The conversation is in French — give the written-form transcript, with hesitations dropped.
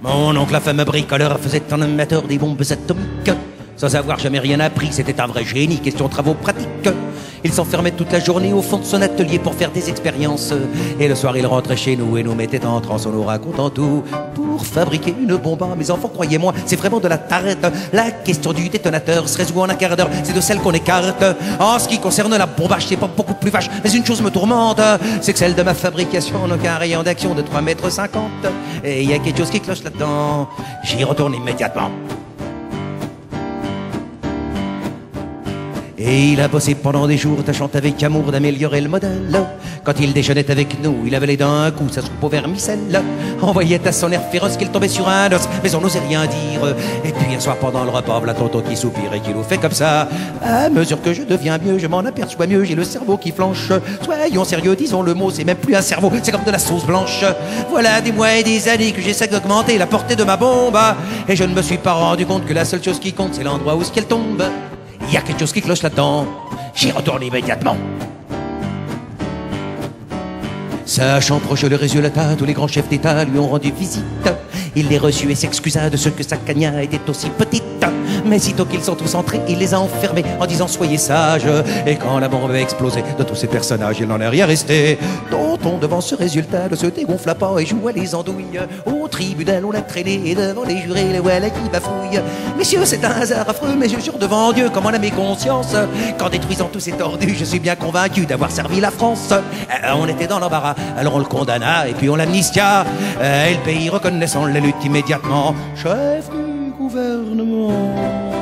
Mon oncle, la femme bricoleur, faisait un amateur des bombes atomiques. Sans avoir jamais rien appris, c'était un vrai génie, question travaux pratiques. Il s'enfermait toute la journée au fond de son atelier pour faire des expériences. Et le soir, il rentrait chez nous et nous mettait en transe en nous racontant tout. Pour fabriquer une bombe, mes enfants, croyez-moi, c'est vraiment de la tarette. La question du détonateur se résout en un quart d'heure, c'est de celle qu'on écarte. En ce qui concerne la bombage, c'est pas beaucoup plus vache, mais une chose me tourmente, c'est que celle de ma fabrication n'a qu'un rayon d'action de 3,50 m. Et il y a quelque chose qui cloche là-dedans, j'y retourne immédiatement. Et il a bossé pendant des jours, tâchant avec amour d'améliorer le modèle. Quand il déjeunait avec nous, il avalait d'un coup sa soupe au vermicelle. On voyait à son air féroce qu'il tombait sur un os, mais on n'osait rien dire. Et puis un soir pendant le repas, voilà tonton qui soupire et qui nous fait comme ça. À mesure que je deviens mieux, je m'en aperçois mieux, j'ai le cerveau qui flanche. Soyons sérieux, disons le mot, c'est même plus un cerveau, c'est comme de la sauce blanche. Voilà des mois et des années que j'essaie d'augmenter la portée de ma bombe. Et je ne me suis pas rendu compte que la seule chose qui compte, c'est l'endroit où elle tombe. Il y a quelque chose qui cloche là-dedans, j'y retourne immédiatement. Sachant proche le résultat, tous les grands chefs d'État lui ont rendu visite. Il les reçut et s'excusa de ce que sa cagna était aussi petite. Mais sitôt qu'ils sont tous entrés, il les a enfermés en disant soyez sages. Et quand la bombe a explosé, de tous ces personnages, il n'en est rien resté. Tonton, devant ce résultat, ne se dégonfla pas et joua les andouilles. Au tribunal, on l'a traîné et devant les jurés, les voilà qui bafouillent. Messieurs, c'est un hasard affreux, mais je jure devant Dieu, comme en a mes consciences, qu'en détruisant tous ces tordus, je suis bien convaincu d'avoir servi la France. On était dans l'embarras, alors on le condamna et puis on l'amnistia. Et le pays reconnaissant la lutte immédiatement, chef du gouvernement.